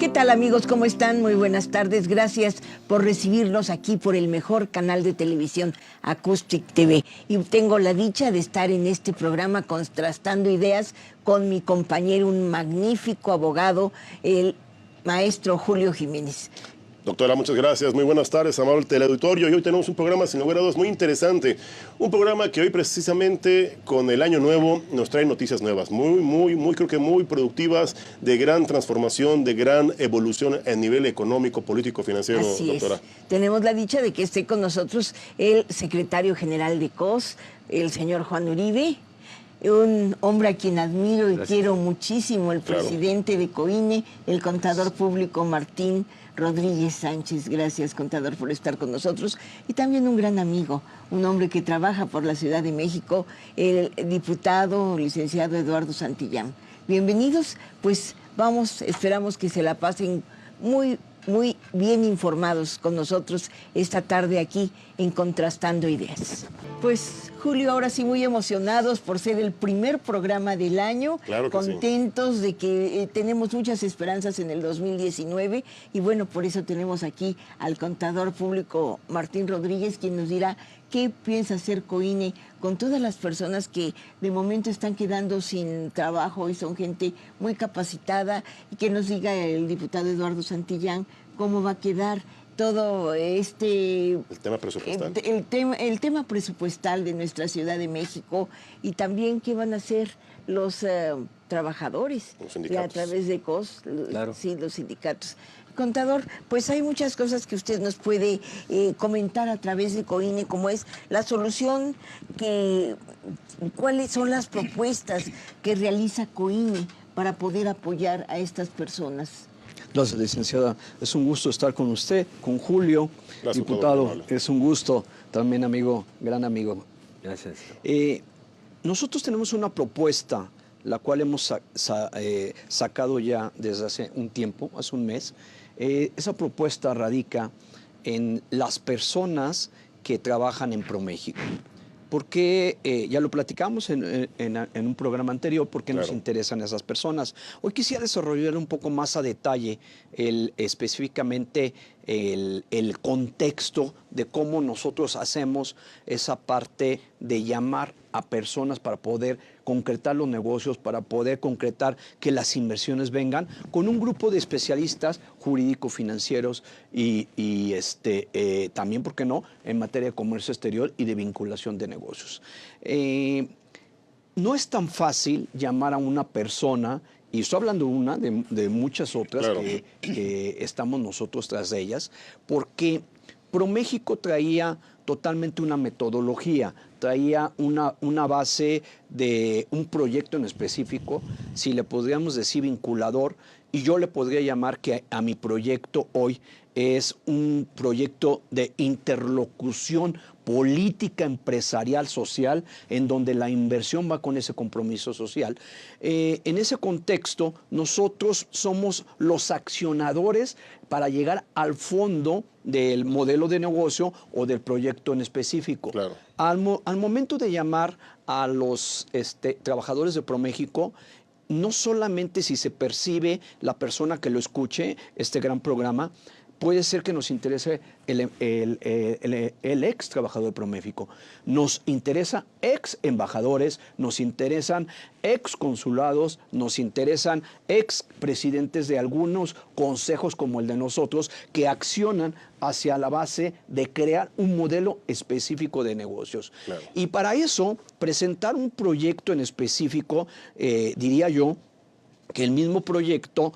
¿Qué tal, amigos? ¿Cómo están? Muy buenas tardes. Gracias por recibirnos aquí por el mejor canal de televisión, Acoustic TV. Y tengo la dicha de estar en este programa contrastando ideas con mi compañero, un magnífico abogado, el maestro Julio Jiménez. Doctora, muchas gracias. Muy buenas tardes, amable teleauditorio. Y hoy tenemos un programa, sin lugar a dudas, muy interesante. Un programa que hoy, precisamente, con el año nuevo, nos trae noticias nuevas. Creo que muy productivas, de gran transformación, de gran evolución a nivel económico, político, financiero, Así doctora. es. Tenemos la dicha de que esté con nosotros el secretario general de COS, el señor Juan Uribe, un hombre a quien admiro y quiero muchísimo, el presidente de COINE, el contador público Martín Rodríguez Sánchez. Gracias, contador, por estar con nosotros. Y también un gran amigo, un hombre que trabaja por la Ciudad de México, el diputado licenciado Eduardo Santillán. Bienvenidos, pues esperamos que se la pasen muy bien informados con nosotros esta tarde aquí en Contrastando Ideas. Pues, Julio, ahora sí muy emocionados por ser el primer programa del año, claro que contentos de que tenemos muchas esperanzas en el 2019 y bueno, por eso tenemos aquí al contador público Martín Rodríguez, quien nos dirá qué piensa hacer COINE con todas las personas que de momento están quedando sin trabajo y son gente muy capacitada, y que nos diga el diputado Eduardo Santillán cómo va a quedar todo el tema presupuestal. El tema presupuestal de nuestra Ciudad de México, y también qué van a hacer los trabajadores a través de COS, sí, los sindicatos. Contador, pues hay muchas cosas que usted nos puede comentar a través de COINE, como es la solución, cuáles son las propuestas que realiza COINE para poder apoyar a estas personas. Gracias, licenciada. Es un gusto estar con usted, con Julio, gracias, diputado. Es un gusto, también amigo, gran amigo. Gracias. Nosotros tenemos una propuesta, la cual hemos sacado ya desde hace un tiempo, hace un mes. Esa propuesta radica en las personas que trabajan en ProMéxico. Porque ya lo platicamos en un programa anterior, porque nos interesan esas personas. Hoy quisiera desarrollar un poco más a detalle específicamente el contexto de cómo nosotros hacemos esa parte de llamar a personas para poder concretar los negocios, para poder concretar que las inversiones vengan, con un grupo de especialistas jurídico-financieros y también, ¿por qué no?, en materia de comercio exterior y de vinculación de negocios. No es tan fácil llamar a una persona, y estoy hablando de muchas otras que estamos nosotros tras de ellas, porque ProMéxico traía totalmente una metodología, traía una base de un proyecto en específico, si le podríamos decir vinculador, y yo le podría llamar que a mi proyecto hoy es un proyecto de interlocución política, empresarial, social, en donde la inversión va con ese compromiso social. En ese contexto, nosotros somos los accionadores para llegar al fondo del modelo de negocio o del proyecto en específico. Claro. Al momento de llamar a los trabajadores de ProMéxico, no solamente si se percibe la persona que lo escuche, este gran programa, puede ser que nos interese el ex trabajador de ProMéxico. Nos interesa ex embajadores, nos interesan ex consulados, nos interesan ex presidentes de algunos consejos como el de nosotros, que accionan hacia la base de crear un modelo específico de negocios. Claro. Y para eso, presentar un proyecto en específico, diría yo, que el mismo proyecto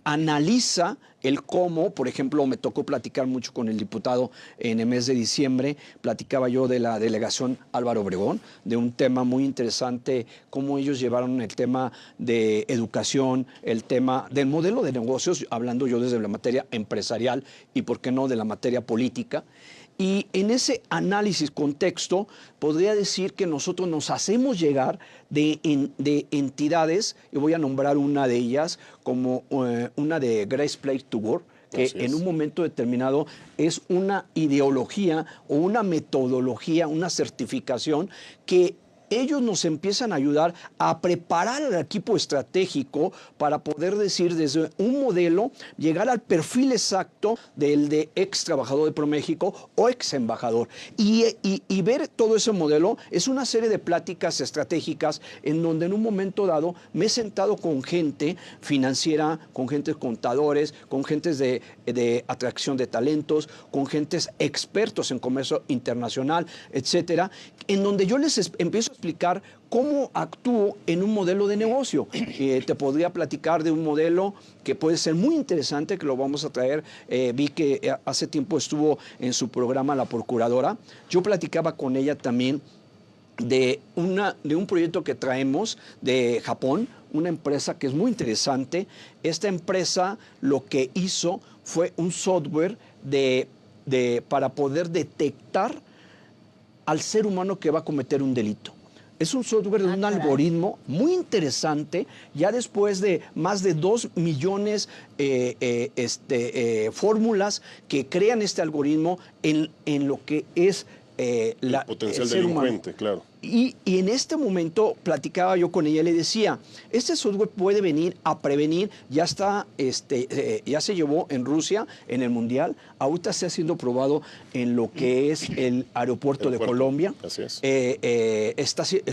analiza el cómo, por ejemplo, me tocó platicar mucho con el diputado en el mes de diciembre, platicaba yo de la delegación Álvaro Obregón, de un tema muy interesante, cómo ellos llevaron el tema de educación, el tema del modelo de negocios, hablando yo desde la materia empresarial y, por qué no, de la materia política. Y en ese análisis contexto, podría decir que nosotros nos hacemos llegar de entidades, y voy a nombrar una de ellas como una de Great Place to Work, que en un momento determinado es una ideología o una metodología, una certificación que ellos nos empiezan a ayudar a preparar al equipo estratégico para poder decir desde un modelo, llegar al perfil exacto del de ex trabajador de ProMéxico o ex embajador. Y ver todo ese modelo es una serie de pláticas estratégicas en donde en un momento dado me he sentado con gente financiera, con gentes contadores, con gentes de atracción de talentos, con gentes expertos en comercio internacional, etcétera, en donde yo les empiezo a explicar cómo actúo en un modelo de negocio. Te podría platicar de un modelo que puede ser muy interesante, que lo vamos a traer. Vi que hace tiempo estuvo en su programa La Procuradora. Yo platicaba con ella también de un proyecto que traemos de Japón, una empresa que es muy interesante. Esta empresa lo que hizo fue un software para poder detectar al ser humano que va a cometer un delito. Es un software de un algoritmo muy interesante, ya después de más de 2 millones fórmulas que crean este algoritmo en lo que es el potencial delincuente, claro. Y en este momento platicaba yo con ella y le decía, este software puede venir a prevenir, ya se llevó en Rusia, en el Mundial, ahorita está siendo probado en lo que es el aeropuerto de Colombia. Así es.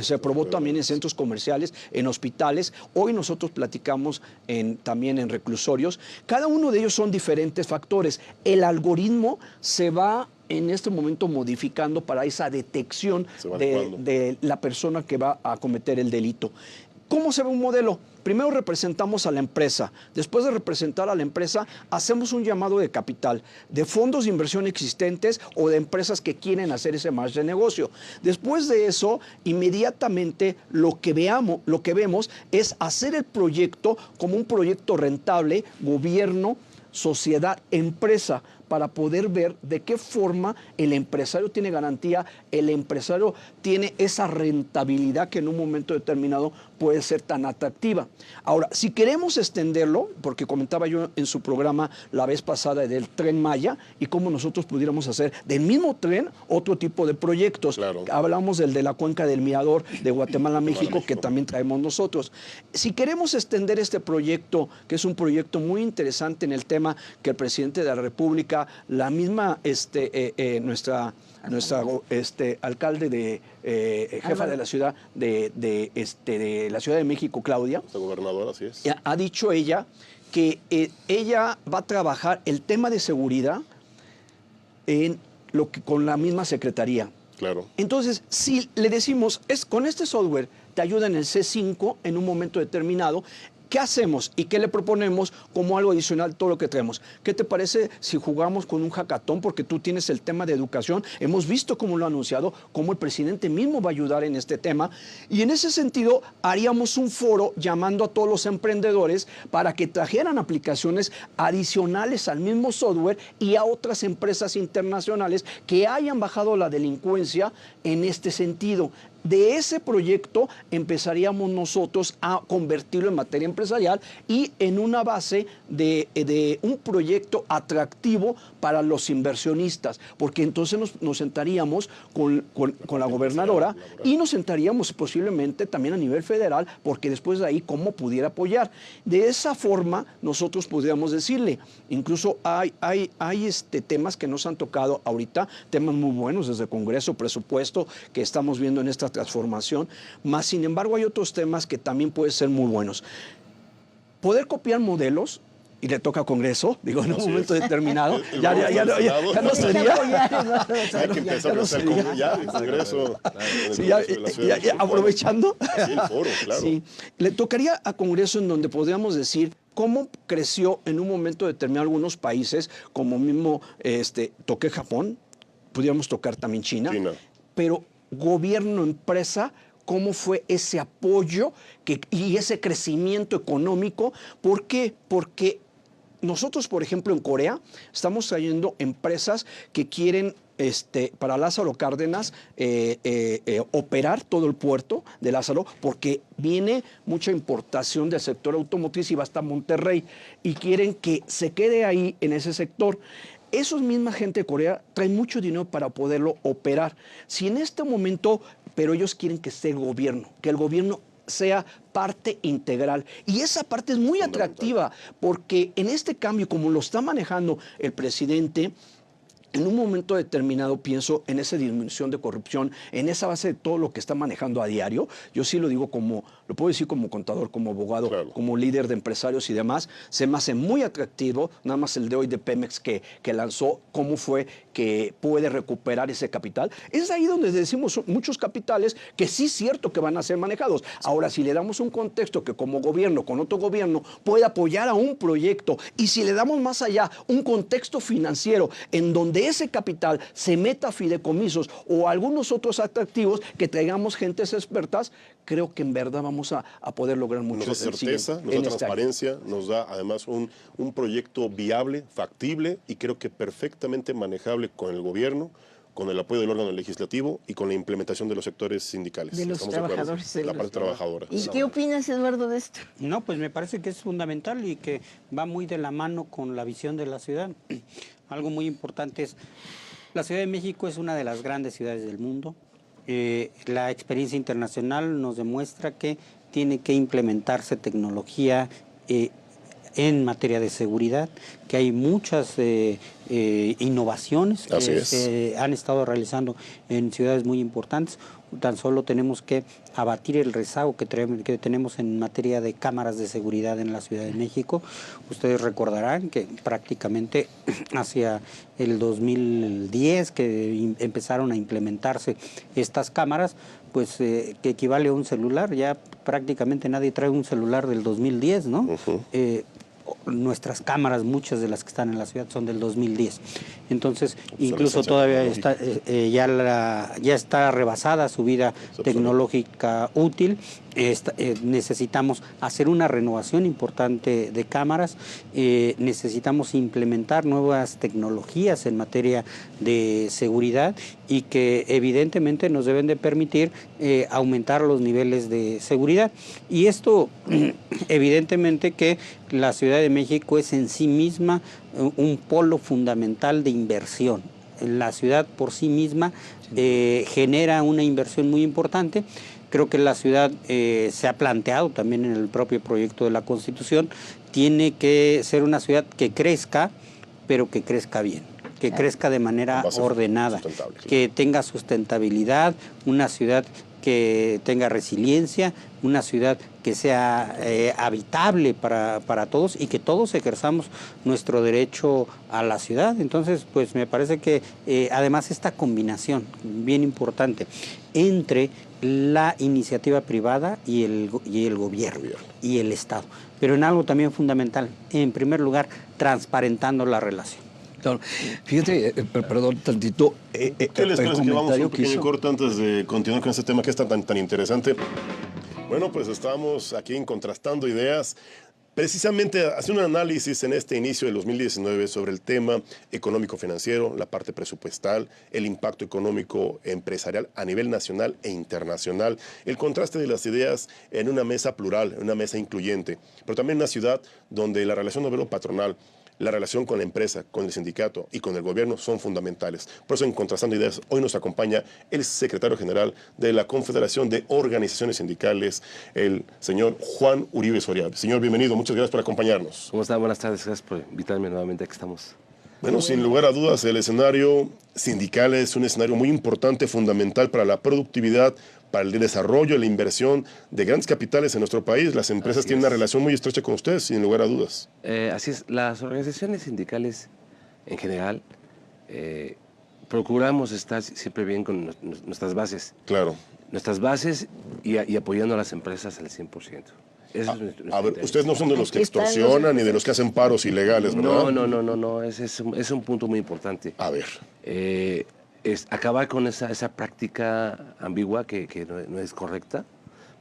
Se probó también en centros comerciales, en hospitales. Hoy nosotros platicamos también en reclusorios. Cada uno de ellos son diferentes factores. El algoritmo se va en este momento modificando para esa detección de la persona que va a cometer el delito. ¿Cómo se ve un modelo? Primero representamos a la empresa. Después de representar a la empresa, hacemos un llamado de capital, de fondos de inversión existentes o de empresas que quieren hacer ese match de negocio. Después de eso, inmediatamente lo que vemos es hacer el proyecto como un proyecto rentable, gobierno, sociedad, empresa, para poder ver de qué forma el empresario tiene garantía, el empresario tiene esa rentabilidad que en un momento determinado puede ser tan atractiva. Ahora, si queremos extenderlo, porque comentaba yo en su programa la vez pasada del Tren Maya y cómo nosotros pudiéramos hacer del mismo tren otro tipo de proyectos. Claro. Hablamos del de la cuenca del Mirador de Guatemala, México, que también traemos nosotros. Si queremos extender este proyecto, que es un proyecto muy interesante en el tema que el presidente de la República, la misma nuestra alcalde jefa de la ciudad de la Ciudad de México, Claudia, la gobernadora, así es, ha dicho ella que ella va a trabajar el tema de seguridad con la misma secretaría. Claro. Entonces, si le decimos, con este software te ayuda en el C5 en un momento determinado, ¿qué hacemos y qué le proponemos como algo adicional todo lo que traemos? ¿Qué te parece si jugamos con un hackathon? Porque tú tienes el tema de educación. Hemos visto cómo lo ha anunciado, cómo el presidente mismo va a ayudar en este tema. Y en ese sentido, haríamos un foro llamando a todos los emprendedores para que trajeran aplicaciones adicionales al mismo software y a otras empresas internacionales que hayan bajado la delincuencia en este sentido. De ese proyecto empezaríamos nosotros a convertirlo en materia empresarial y en una base de un proyecto atractivo para los inversionistas, porque entonces nos sentaríamos con la gobernadora y nos sentaríamos posiblemente también a nivel federal, porque después de ahí cómo pudiera apoyar. De esa forma nosotros podríamos decirle, incluso hay temas que nos han tocado ahorita, temas muy buenos desde el Congreso, presupuesto que estamos viendo en esta transformación, más sin embargo hay otros temas que también pueden ser muy buenos. Poder copiar modelos, y le toca a Congreso, digo, en un momento determinado, ya no sería. Hay que empezar a hacer el Congreso. Sí, aprovechando. Sí, el foro, claro. Sí, le tocaría a Congreso en donde podríamos decir cómo creció en un momento determinado algunos países, como mismo toqué Japón, pudiéramos tocar también China. Pero gobierno, empresa, cómo fue ese apoyo y ese crecimiento económico. ¿Por qué? Porque nosotros, por ejemplo, en Corea, estamos trayendo empresas que quieren, para Lázaro Cárdenas, operar todo el puerto de Lázaro, porque viene mucha importación del sector automotriz y va hasta Monterrey, y quieren que se quede ahí en ese sector. Esos misma gente de Corea traen mucho dinero para poderlo operar. Si en este momento pero ellos quieren que esté el gobierno, que el gobierno sea parte integral. Y esa parte es muy atractiva, porque en este cambio, como lo está manejando el presidente, en un momento determinado pienso en esa disminución de corrupción, en esa base de todo lo que está manejando a diario. Yo sí lo digo lo puedo decir como contador, como abogado, claro, como líder de empresarios y demás. Se me hace muy atractivo, nada más el de hoy de Pemex que lanzó, cómo fue que puede recuperar ese capital. Es ahí donde decimos muchos capitales que sí es cierto que van a ser manejados. Ahora, si le damos un contexto que como gobierno, con otro gobierno, puede apoyar a un proyecto, y si le damos más allá un contexto financiero en donde ese capital se meta a fideicomisos o a algunos otros atractivos, que traigamos gentes expertas, creo que en verdad vamos a poder lograr mucho. Nos da certeza, nos da transparencia, nos da además un proyecto viable, factible y creo que perfectamente manejable con el gobierno, con el apoyo del órgano legislativo y con la implementación de los sectores sindicales. De los trabajadores. De la parte trabajadora. ¿Y qué opinas, Eduardo, de esto? No, pues me parece que es fundamental y que va muy de la mano con la visión de la ciudad. Algo muy importante es, la Ciudad de México es una de las grandes ciudades del mundo. La experiencia internacional nos demuestra que tiene que implementarse tecnología en materia de seguridad, que hay muchas innovaciones que se han estado realizando en ciudades muy importantes. Tan solo tenemos que abatir el rezago que tenemos en materia de cámaras de seguridad en la Ciudad de México. Ustedes recordarán que prácticamente hacia el 2010 que empezaron a implementarse estas cámaras, pues que equivale a un celular. Ya prácticamente nadie trae un celular del 2010, ¿no? Nuestras cámaras, muchas de las que están en la ciudad, son del 2010. Entonces, incluso todavía está, ya está rebasada su vida tecnológica útil. Necesitamos hacer una renovación importante de cámaras, necesitamos implementar nuevas tecnologías en materia de seguridad y que evidentemente nos deben de permitir aumentar los niveles de seguridad. Y esto, evidentemente que la Ciudad de México es en sí misma un polo fundamental de inversión. La ciudad por sí misma genera una inversión muy importante. Creo que la ciudad se ha planteado también en el propio proyecto de la Constitución, tiene que ser una ciudad que crezca, pero que crezca bien, que crezca de manera ordenada, que tenga sustentabilidad, una ciudad que tenga resiliencia, una ciudad que sea habitable para todos y que todos ejerzamos nuestro derecho a la ciudad. Entonces, pues me parece que además esta combinación bien importante entre la iniciativa privada y el gobierno y el Estado, pero en algo también fundamental, en primer lugar, transparentando la relación. Claro. Fíjate, perdón tantito. ¿Qué les parece que vamos a un pequeño corte antes de continuar con este tema que es tan interesante? Bueno, pues estamos aquí contrastando ideas. Precisamente hace un análisis en este inicio del 2019 sobre el tema económico-financiero, la parte presupuestal, el impacto económico empresarial a nivel nacional e internacional, el contraste de las ideas en una mesa plural, en una mesa incluyente, pero también en una ciudad donde la relación obrero-patronal, la relación con la empresa, con el sindicato y con el gobierno son fundamentales. Por eso, en Contrastando Ideas, hoy nos acompaña el secretario general de la Confederación de Organizaciones Sindicales, el señor Juan Uribe Soriano. Señor, bienvenido, muchas gracias por acompañarnos. ¿Cómo está? Buenas tardes, gracias por invitarme nuevamente, aquí estamos. Bueno, sin lugar a dudas, el escenario sindical es un escenario muy importante, fundamental para la productividad, para el desarrollo, la inversión de grandes capitales en nuestro país. Las empresas tienen una relación muy estrecha con ustedes, sin lugar a dudas. Así es, las organizaciones sindicales en general procuramos estar siempre bien con nuestras bases. Claro. Nuestras bases y apoyando a las empresas al 100%. A ver, ustedes no son de los que extorsionan ni de los que hacen paros ilegales, ¿verdad? No, ese es un punto muy importante. A ver. Es acabar con esa práctica ambigua que no es correcta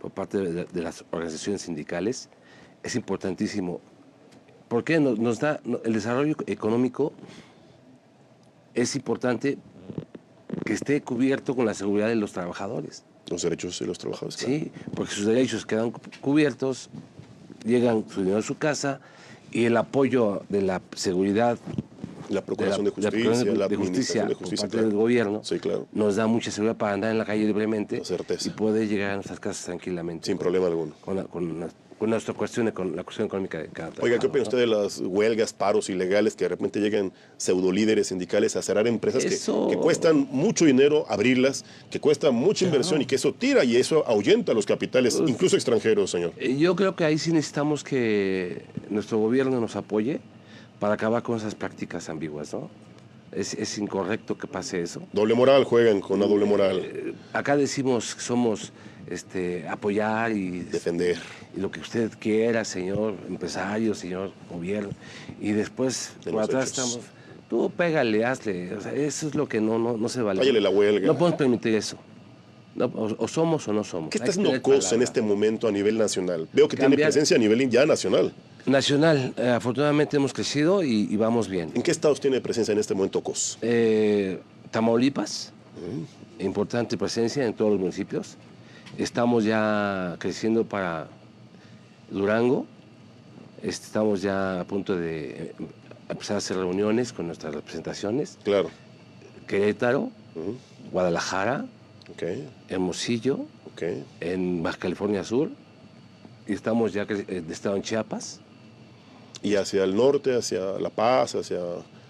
por parte de las organizaciones sindicales. Es importantísimo. Porque nos da el desarrollo económico, es importante que esté cubierto con la seguridad de los trabajadores. Los derechos de los trabajadores. Claro. Sí, porque sus derechos quedan cubiertos, llegan su dinero a su casa y el apoyo de la seguridad La Procuración de Justicia, Procuración la de Justicia, Administración de por Justicia, parte claro. del gobierno, Sí, claro. nos da mucha seguridad para andar en la calle libremente La certeza. y poder llegar a nuestras casas tranquilamente. Sin problema alguno. Con nuestra cuestión, con la cuestión económica de cada Oiga, ¿qué opina trabajador, usted de las huelgas, paros ilegales que de repente llegan pseudolíderes sindicales a cerrar empresas que cuestan mucho dinero abrirlas, que cuesta mucha inversión y que eso tira y eso ahuyenta a los capitales, incluso extranjeros, señor? Yo creo que ahí sí necesitamos que nuestro gobierno nos apoye para acabar con esas prácticas ambiguas, ¿no? Es incorrecto que pase eso. Doble moral, juegan con la doble moral. Acá decimos que somos apoyar y Defender. y lo que usted quiera, señor empresario, señor gobierno, y después De por los atrás hechos. estamos, tú pégale, hazle, o sea, eso es lo que no se vale. Váyale la huelga. No podemos permitir eso. No, o somos o no somos. ¿Qué está Hay que haciendo tener COS en palabra. este momento a nivel nacional? Veo que tiene Cambiar. presencia a nivel ya nacional. Nacional, afortunadamente hemos crecido y vamos bien. ¿En qué estados tiene presencia en este momento COS? Tamaulipas, importante presencia en todos los municipios. Estamos ya creciendo para Durango. Estamos ya a punto de empezar a hacer reuniones con nuestras representaciones. Claro. Querétaro, Ujú. Guadalajara, Ok, Hermosillo, ok. en Baja California Sur. Y estamos ya de estado en Chiapas. Y hacia el norte, hacia La Paz, hacia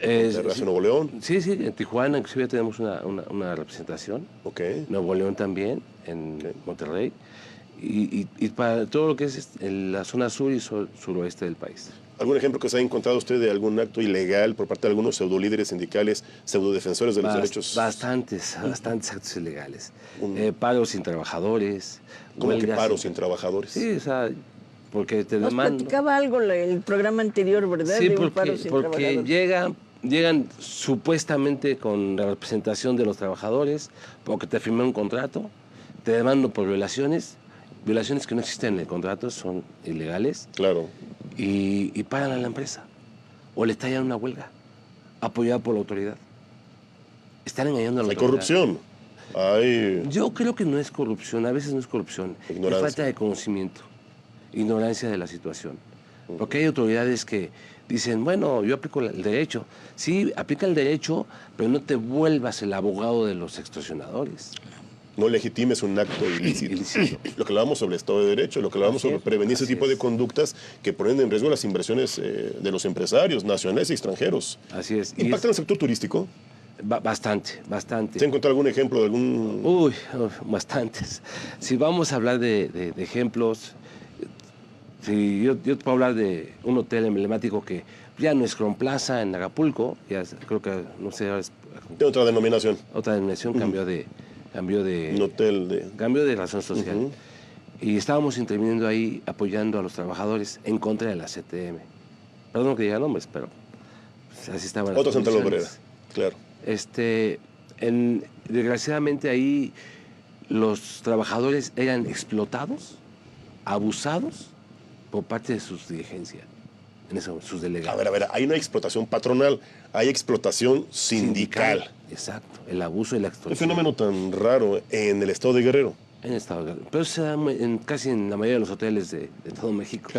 Sí. Nuevo León. Sí, en Tijuana inclusive ya tenemos una representación. Ok. Nuevo León también, en Monterrey. Y para todo lo que es en la zona sur y suroeste del país. ¿Algún ejemplo que se haya encontrado usted de algún acto ilegal por parte de algunos pseudolíderes sindicales, pseudodefensores de los derechos? Bastantes actos ilegales. Paros sin trabajadores. ¿Cómo que huelgas paros sin trabajadores? Sí, o sea, porque te Nos demandan. platicaba algo el programa anterior, ¿verdad? Sí, De un paro sin porque trabajadores. llegan supuestamente con la representación de los trabajadores, porque te firmé un contrato, te demando por violaciones que no existen en el contrato, son ilegales, Claro. y paran a la empresa, o le estallan una huelga, apoyada por la autoridad. Están engañando a la Hay autoridad. corrupción. Hay... Yo creo que no es corrupción, a veces no es corrupción, Ignorancia. es falta de conocimiento, ignorancia de la situación. Porque hay autoridades que dicen, bueno, yo aplico el derecho. Sí, aplica el derecho, pero no te vuelvas el abogado de los extorsionadores. No legitimes un acto ilícito. Ilícito. Lo que hablábamos sobre el Estado de Derecho, lo que hablábamos Así sobre es, prevenir ese así tipo de es. conductas que ponen en riesgo las inversiones de los empresarios nacionales y extranjeros. Así es. Y ¿Impacta en el sector turístico? bastante. ¿Se ha encontrado algún ejemplo de algún...? Uy, bastantes. Si vamos a hablar de ejemplos, si yo te puedo hablar de un hotel emblemático que ya no es Crown Plaza en Acapulco, ya creo que, no sé, ahora es Tiene otra denominación. otra denominación, cambió de Un hotel de... cambio de razón social. Ujú. Y estábamos interviniendo ahí, apoyando a los trabajadores en contra de la CTM. Perdón que diga nombres, pero pues, así estaban las Otra central obrera, condiciones. claro. Desgraciadamente ahí los trabajadores eran explotados, abusados por parte de sus dirigencias, en eso, sus delegados. A ver, hay una explotación patronal, hay explotación sindical. Exacto, el abuso y la Un extorsión. fenómeno tan raro en el estado de Guerrero. En Estado de Guerrero. Pero se da casi en la mayoría de los hoteles de todo México.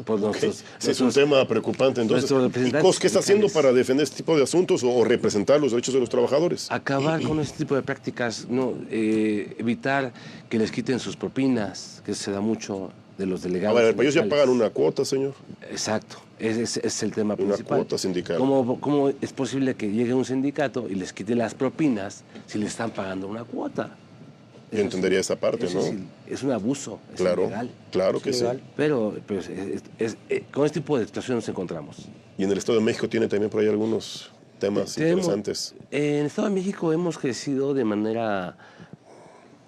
Por nuestros- Ese es un tema preocupante. Entonces, nuestros ¿y representantes COS qué está haciendo sindicales. para defender este tipo de asuntos o representar los derechos de los trabajadores? Acabar con este tipo de prácticas, no, evitar que les quiten sus propinas, que se da mucho de los A delegados. ver, ellos ya sindicales. pagan una cuota, señor. Exacto, ese es el tema Una principal. cuota sindical. ¿Cómo es posible que llegue un sindicato y les quite las propinas si le están pagando una cuota? Yo entendería esa parte, Eso ¿no? es un abuso, es Claro, ilegal. claro que sí. ilegal. Pero con este tipo de situaciones nos encontramos. Y en el Estado de México tiene también por ahí algunos temas Tenemos- interesantes. En el Estado de México hemos crecido de manera,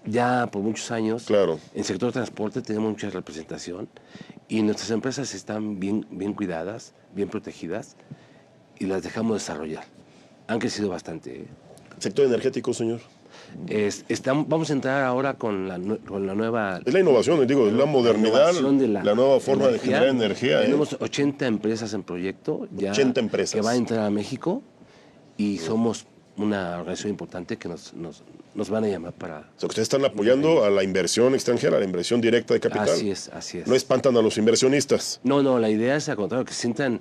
ya por muchos años. Claro. En el sector transporte tenemos mucha representación y nuestras empresas están bien cuidadas, bien protegidas y las dejamos desarrollar. Han crecido bastante. ¿eh? Sector energético, señor. Vamos a entrar ahora con la nueva... Es la innovación, digo, es la modernidad, innovación de la nueva forma de generar energía. Tenemos 80 empresas en proyecto ya 80 empresas. que va a entrar a México y somos una organización importante que nos van a llamar para... O sea, que ustedes están apoyando a la inversión extranjera, a la inversión directa de capital. Así es, así es. No espantan a los inversionistas. No, la idea es al contrario, que sientan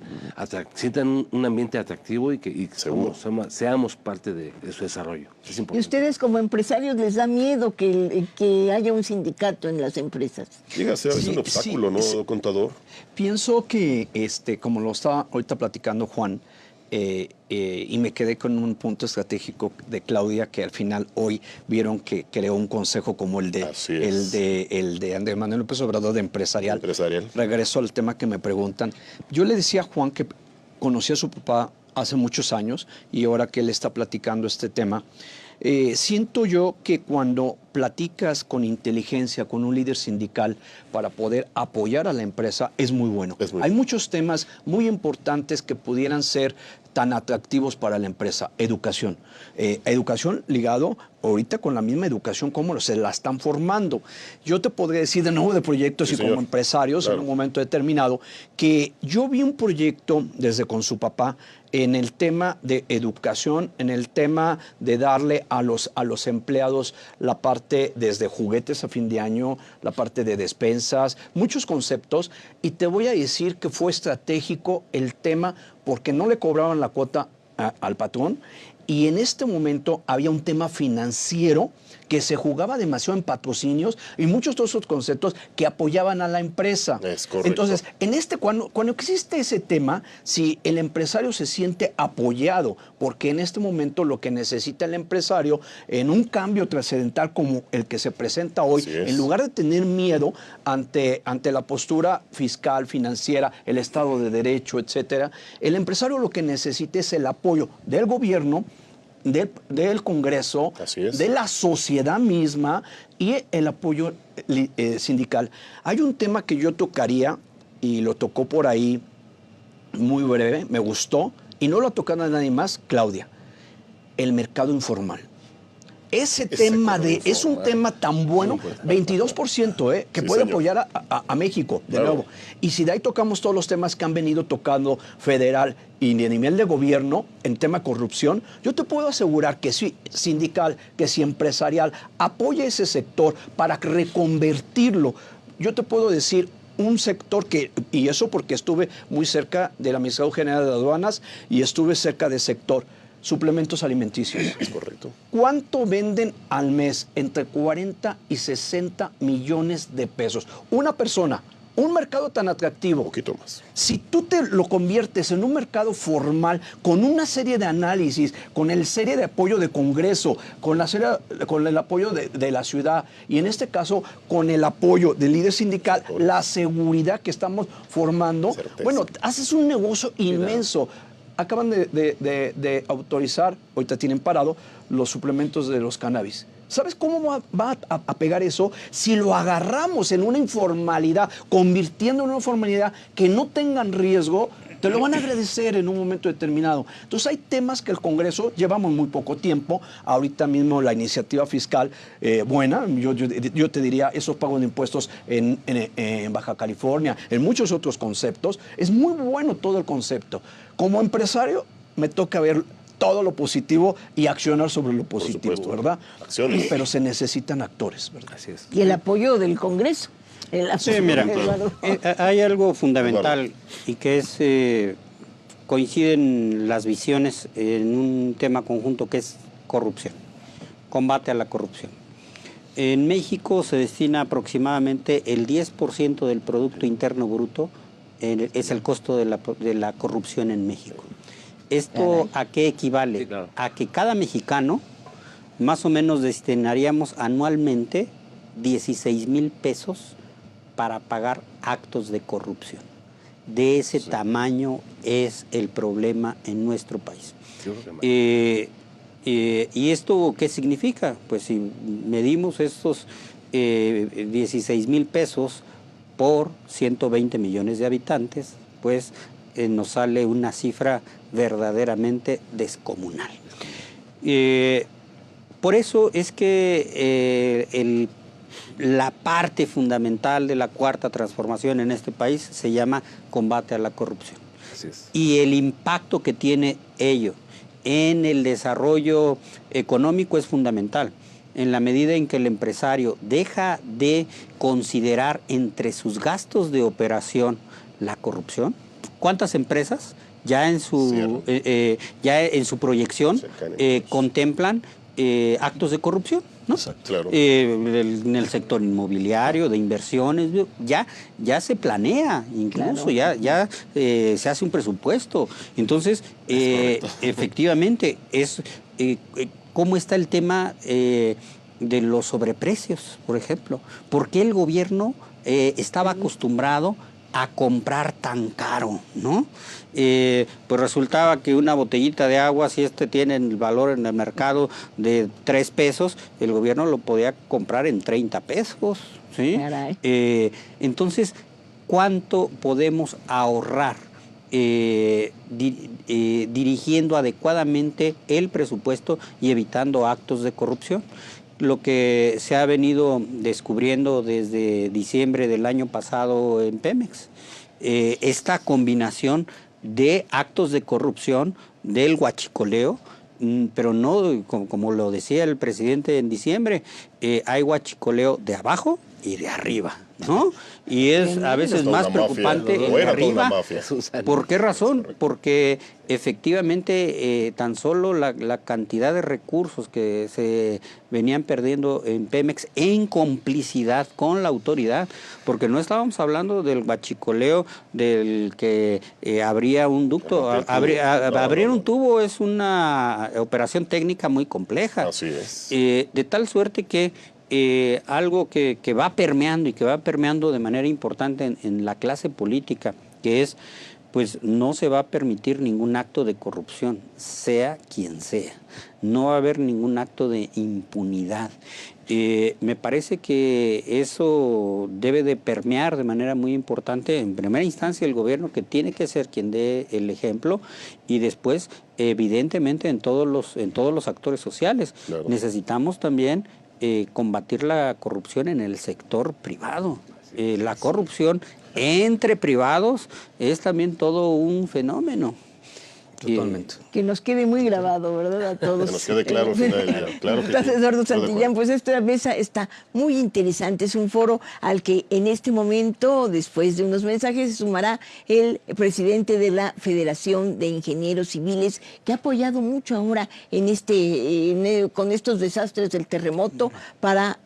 un ambiente atractivo y que seamos parte de su desarrollo. Es ¿Y importante. ustedes como empresarios les da miedo que haya un sindicato en las empresas? Llega a ser Sí, un obstáculo, sí, ¿no, contador? Pienso que, como lo estaba ahorita platicando Juan, y me quedé con un punto estratégico de Claudia, que al final hoy vieron que creó un consejo como el de Andrés Manuel López Obrador de empresarial. Regreso al tema que me preguntan. Yo le decía a Juan que conocí a su papá hace muchos años y ahora que él está platicando este tema, siento yo que cuando platicas con inteligencia, con un líder sindical para poder apoyar a la empresa, es muy bueno. Hay muchos temas muy importantes que pudieran ser tan atractivos para la empresa. Educación. Educación ligado ahorita con la misma educación como se la están formando. Yo te podría decir de nuevo de proyectos y como empresarios en un momento determinado que yo vi un proyecto desde con su papá en el tema de educación, en el tema de darle a los empleados la parte desde juguetes a fin de año, la parte de despensas, muchos conceptos, y te voy a decir que fue estratégico el tema porque no le cobraban la cuota al patrón y en este momento había un tema financiero que se jugaba demasiado en patrocinios y muchos de esos conceptos que apoyaban a la empresa. Es correcto. Entonces, cuando existe ese tema, si el empresario se siente apoyado, porque en este momento lo que necesita el empresario en un cambio trascendental como el que se presenta hoy, en lugar de tener miedo ante la postura fiscal, financiera, el Estado de Derecho, etcétera, el empresario lo que necesita es el apoyo del gobierno, del Congreso, de la sociedad misma y el apoyo sindical. Hay un tema que yo tocaría y lo tocó por ahí muy breve, me gustó y no lo ha tocado a nadie más, Claudia, el mercado informal. Ese tema es un tema tan bueno, 22%, que puede apoyar a México, de nuevo. Y si de ahí tocamos todos los temas que han venido tocando federal y a nivel de gobierno, en tema corrupción, yo te puedo asegurar que si sindical, que si empresarial, apoya ese sector para reconvertirlo. Yo te puedo decir un sector y eso porque estuve muy cerca del Administrador General de Aduanas y estuve cerca del sector. Suplementos alimenticios. Es correcto. ¿Cuánto venden al mes? Entre 40 y 60 millones de pesos. Una persona, un mercado tan atractivo. Un poquito más. Si tú te lo conviertes en un mercado formal, con una serie de análisis, con el serie de apoyo de Congreso, con el apoyo de la ciudad y en este caso con el apoyo del líder sindical, la seguridad que estamos formando, bueno, haces un negocio inmenso. Acaban de autorizar, ahorita tienen parado, los suplementos de los cannabis. ¿Sabes cómo va a pegar eso? Si lo agarramos en una informalidad, convirtiendo en una formalidad que no tengan riesgo, te lo van a agradecer en un momento determinado. Entonces hay temas que el Congreso, llevamos muy poco tiempo, ahorita mismo la iniciativa fiscal buena, yo te diría esos pagos de impuestos en Baja California, en muchos otros conceptos, es muy bueno todo el concepto. Como empresario me toca ver todo lo positivo y accionar sobre lo positivo, ¿verdad? Acciones. Pero se necesitan actores, ¿verdad? Así es. Y el apoyo del Congreso. Sí, mira, hay algo fundamental y que es, coinciden las visiones en un tema conjunto que es corrupción, combate a la corrupción. En México se destina aproximadamente el 10% del Producto Interno Bruto, es el costo de la corrupción en México. ¿Esto a qué equivale? Sí, claro. A que cada mexicano más o menos destinaríamos anualmente 16,000 pesos para pagar actos de corrupción. De ese tamaño es el problema en nuestro país. ¿Y esto qué significa? Pues si medimos estos 16,000 pesos por 120 millones de habitantes, pues nos sale una cifra verdaderamente descomunal. Por eso es que la parte fundamental de la cuarta transformación en este país se llama combate a la corrupción. Así es. Y el impacto que tiene ello en el desarrollo económico es fundamental. En la medida en que el empresario deja de considerar entre sus gastos de operación la corrupción, ¿cuántas empresas ya en su proyección contemplan actos de corrupción? ¿No? Claro. En el sector inmobiliario, de inversiones, ya se planea, incluso ya se hace un presupuesto. Entonces, efectivamente, ¿cómo está el tema de los sobreprecios, por ejemplo? ¿Por qué el gobierno estaba acostumbrado a comprar tan caro, ¿no? Pues resultaba que una botellita de agua, si tiene el valor en el mercado de 3 pesos, el gobierno lo podía comprar en 30 pesos, ¿sí? Entonces, ¿cuánto podemos ahorrar dirigiendo adecuadamente el presupuesto y evitando actos de corrupción? Lo que se ha venido descubriendo desde diciembre del año pasado en Pemex, esta combinación de actos de corrupción, del huachicoleo, pero no, como lo decía el presidente en diciembre, hay huachicoleo de abajo y de arriba, ¿no? Y es a veces más preocupante el de arriba. ¿Por qué razón? Porque efectivamente tan solo la cantidad de recursos que se venían perdiendo en Pemex en complicidad con la autoridad, porque no estábamos hablando del huachicoleo del que abría un ducto. Abrir un tubo es una operación técnica muy compleja. Así es. De tal suerte que algo que va permeando y que va permeando de manera importante en la clase política, que es, pues no se va a permitir ningún acto de corrupción, sea quien sea. No va a haber ningún acto de impunidad. Me parece que eso debe de permear de manera muy importante, en primera instancia el gobierno, que tiene que ser quien dé el ejemplo, y después, evidentemente, en todos los actores sociales. Claro. Necesitamos también combatir la corrupción en el sector privado. La corrupción entre privados es también todo un fenómeno. Totalmente. Que nos quede muy grabado, ¿verdad? A todos. Que nos quede claro. Claro que Gracias, Eduardo Santillán. Pues esta mesa está muy interesante. Es un foro al que en este momento, después de unos mensajes, se sumará el presidente de la Federación de Ingenieros Civiles, que ha apoyado mucho ahora con estos desastres del terremoto para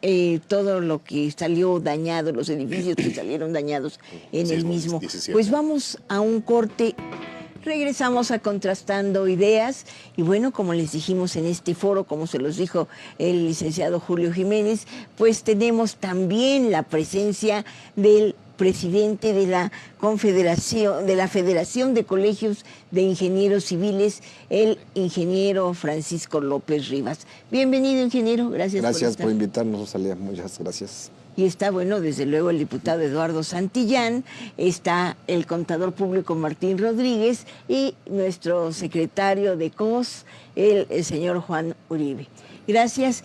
todo lo que salió dañado, los edificios que salieron dañados en el mismo. 17. Pues vamos a un corte. Regresamos a Contrastando Ideas y bueno, como les dijimos en este foro, como se los dijo el licenciado Julio Jiménez, pues tenemos también la presencia del presidente de la Confederación, de la Federación de Colegios de Ingenieros Civiles, el ingeniero Francisco López Rivas. Bienvenido, ingeniero, gracias por invitarnos, Rosalía, muchas gracias. Y está, bueno, desde luego el diputado Eduardo Santillán, está el contador público Martín Rodríguez y nuestro secretario de COS, el señor Juan Uribe. Gracias.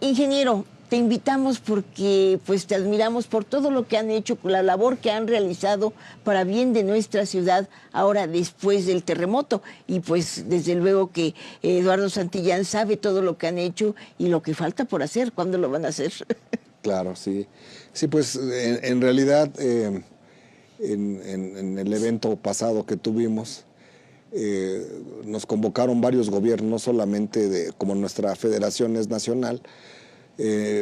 Ingeniero, te invitamos porque pues te admiramos por todo lo que han hecho, por la labor que han realizado para bien de nuestra ciudad ahora después del terremoto. Y pues desde luego que Eduardo Santillán sabe todo lo que han hecho y lo que falta por hacer. ¿Cuándo lo van a hacer? Claro, sí. Sí, pues en realidad en el evento pasado que tuvimos nos convocaron varios gobiernos, no solamente como nuestra federación es nacional,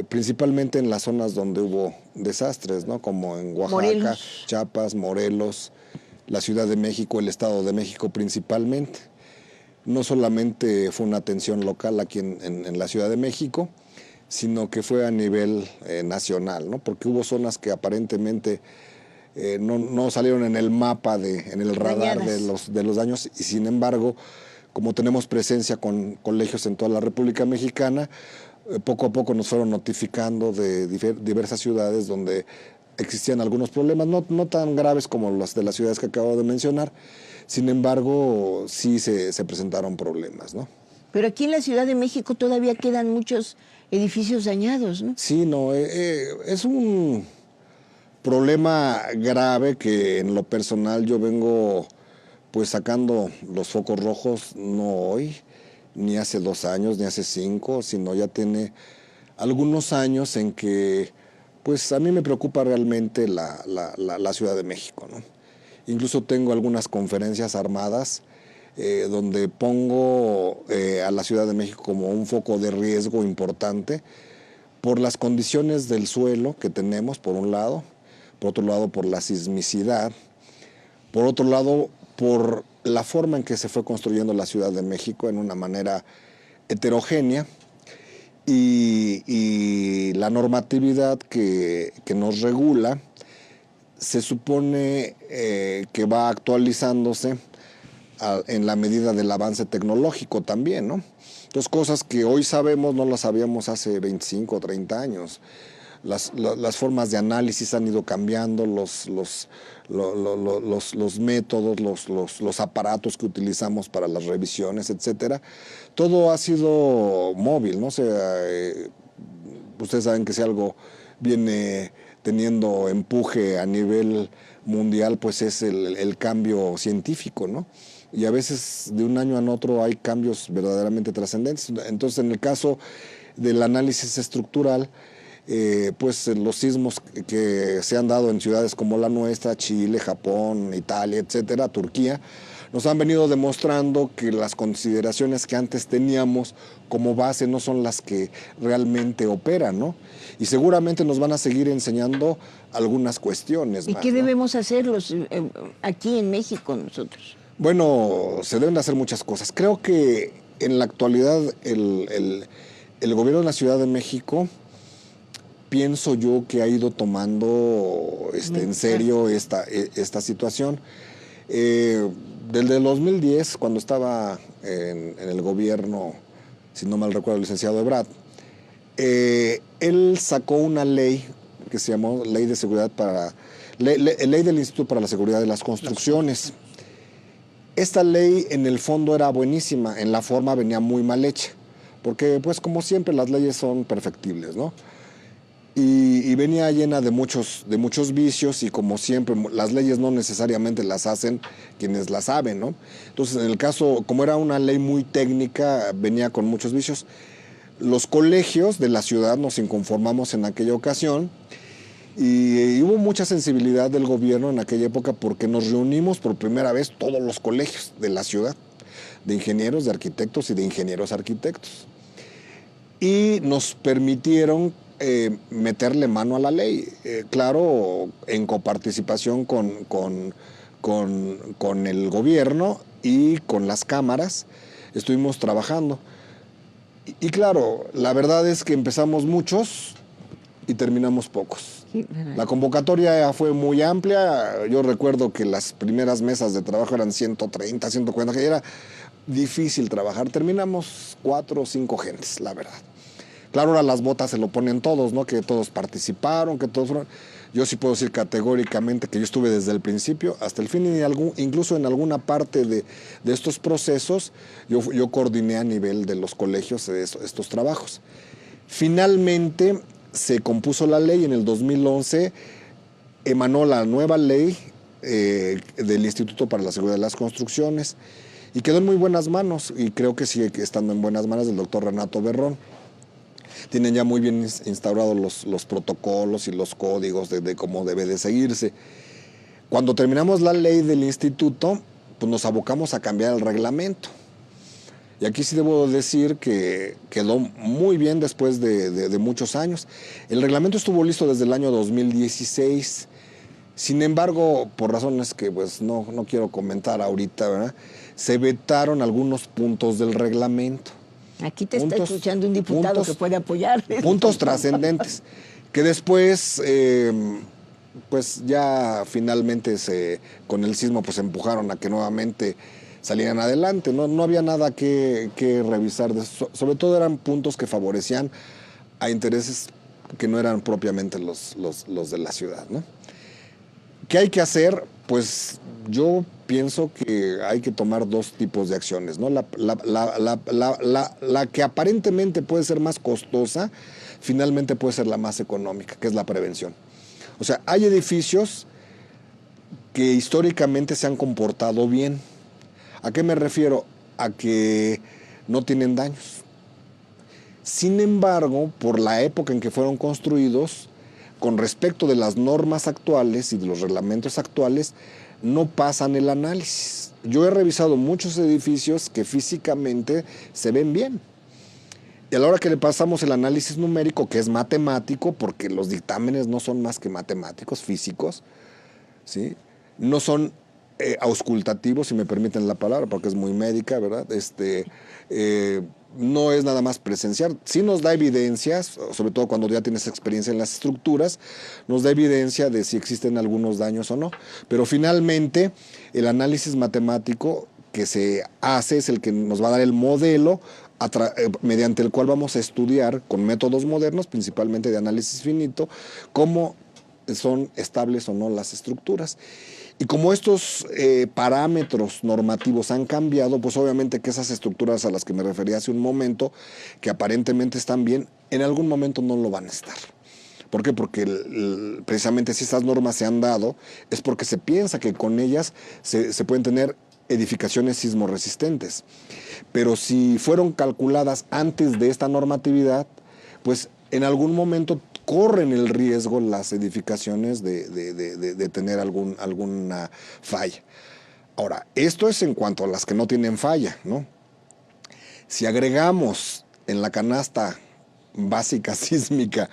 principalmente en las zonas donde hubo desastres, ¿no? Como en Oaxaca, Morelos. Chiapas, Morelos, la Ciudad de México, el Estado de México principalmente. No solamente fue una atención local aquí en la Ciudad de México, sino que fue a nivel nacional, ¿no? Porque hubo zonas que aparentemente no salieron en el mapa, en el radar de los daños, y sin embargo, como tenemos presencia con colegios en toda la República Mexicana, poco a poco nos fueron notificando de diversas ciudades donde existían algunos problemas, no tan graves como las de las ciudades que acabo de mencionar, sin embargo, sí se presentaron problemas, ¿no? Pero aquí en la Ciudad de México todavía quedan muchos edificios dañados, ¿no? Sí, no, es un problema grave que en lo personal yo vengo pues sacando los focos rojos, no hoy, ni hace 2 años, ni hace 5, sino ya tiene algunos años en que, pues a mí me preocupa realmente la Ciudad de México, ¿no? Incluso tengo algunas conferencias armadas donde pongo a la Ciudad de México como un foco de riesgo importante por las condiciones del suelo que tenemos, por un lado, por otro lado por la sismicidad, por otro lado por la forma en que se fue construyendo la Ciudad de México en una manera heterogénea y la normatividad que nos regula se supone que va actualizándose en la medida del avance tecnológico también, ¿no? Entonces, cosas que hoy sabemos no las sabíamos hace 25 o 30 años. Las formas de análisis han ido cambiando, los métodos, los aparatos que utilizamos para las revisiones, etcétera. Todo ha sido móvil, ¿no? O sea, ustedes saben que si algo viene teniendo empuje a nivel mundial, pues es el cambio científico, ¿no? Y a veces de un año a otro hay cambios verdaderamente trascendentes. Entonces, en el caso del análisis estructural, pues los sismos que se han dado en ciudades como la nuestra, Chile, Japón, Italia, etcétera, Turquía, nos han venido demostrando que las consideraciones que antes teníamos como base no son las que realmente operan, ¿no? Y seguramente nos van a seguir enseñando algunas cuestiones ¿Y más, qué ¿no? debemos hacer aquí en México nosotros? Bueno, se deben hacer muchas cosas. Creo que en la actualidad el gobierno de la Ciudad de México, pienso yo que ha ido tomando en serio esta situación. Desde el 2010, cuando estaba en el gobierno, si no mal recuerdo, el licenciado Ebrard, él sacó una ley que se llamó Ley de Seguridad Ley del Instituto para la Seguridad de las Construcciones. Esta ley en el fondo era buenísima, en la forma venía muy mal hecha, porque pues como siempre las leyes son perfectibles, ¿no? Y venía llena de muchos vicios y como siempre las leyes no necesariamente las hacen quienes las saben, ¿no? Entonces en el caso, como era una ley muy técnica, venía con muchos vicios. Los colegios de la ciudad nos inconformamos en aquella ocasión y hubo mucha sensibilidad del gobierno en aquella época porque nos reunimos por primera vez todos los colegios de la ciudad, de ingenieros, de arquitectos y de ingenieros arquitectos. Y nos permitieron meterle mano a la ley, claro, en coparticipación con el gobierno y con las cámaras, estuvimos trabajando. Y claro, la verdad es que empezamos muchos y terminamos pocos. Sí, la convocatoria fue muy amplia, yo recuerdo que las primeras mesas de trabajo eran 130, 140, que era difícil trabajar, terminamos 4 o 5 gentes, la verdad. Claro, ahora las botas se lo ponen todos, ¿no? Que todos participaron, que todos fueron. Yo sí puedo decir categóricamente que yo estuve desde el principio hasta el fin y incluso en alguna parte de estos procesos yo coordiné a nivel de los colegios estos trabajos. Finalmente se compuso la ley en el 2011, emanó la nueva ley del Instituto para la Seguridad de las Construcciones y quedó en muy buenas manos y creo que sigue estando en buenas manos del doctor Renato Berrón. Tienen ya muy bien instaurados los protocolos y los códigos de cómo debe de seguirse. Cuando terminamos la ley del instituto, pues nos abocamos a cambiar el reglamento. Y aquí sí debo decir que quedó muy bien después de muchos años. El reglamento estuvo listo desde el año 2016. Sin embargo, por razones que pues no quiero comentar ahorita, ¿verdad? Se vetaron algunos puntos del reglamento. Aquí te está escuchando un diputado que puede apoyar. Puntos trascendentes, que después, pues ya finalmente con el sismo pues empujaron a que nuevamente salieran adelante. No había nada que revisar. Sobre todo eran puntos que favorecían a intereses que no eran propiamente los de la ciudad, ¿no? ¿Qué hay que hacer? Pues yo pienso que hay que tomar 2 tipos de acciones, ¿no? La que aparentemente puede ser más costosa, finalmente puede ser la más económica, que es la prevención. O sea, hay edificios que históricamente se han comportado bien. ¿A qué me refiero? A que no tienen daños. Sin embargo, por la época en que fueron construidos, con respecto de las normas actuales y de los reglamentos actuales, no pasan el análisis. Yo he revisado muchos edificios que físicamente se ven bien. Y a la hora que le pasamos el análisis numérico, que es matemático, porque los dictámenes no son más que matemáticos, físicos, ¿sí? No son auscultativos, si me permiten la palabra, porque es muy médica, ¿verdad? No es nada más presenciar. Sí nos da evidencias, sobre todo cuando ya tienes experiencia en las estructuras, nos da evidencia de si existen algunos daños o no. Pero finalmente, el análisis matemático que se hace es el que nos va a dar el modelo mediante el cual vamos a estudiar con métodos modernos, principalmente de análisis finito, cómo son estables o no las estructuras. Y como estos parámetros normativos han cambiado, pues obviamente que esas estructuras a las que me refería hace un momento, que aparentemente están bien, en algún momento no lo van a estar. ¿Por qué? Porque precisamente si estas normas se han dado, es porque se piensa que con ellas se pueden tener edificaciones sismorresistentes. Pero si fueron calculadas antes de esta normatividad, pues en algún momento corren el riesgo las edificaciones de tener alguna falla. Ahora, esto es en cuanto a las que no tienen falla, ¿no? Si agregamos en la canasta básica sísmica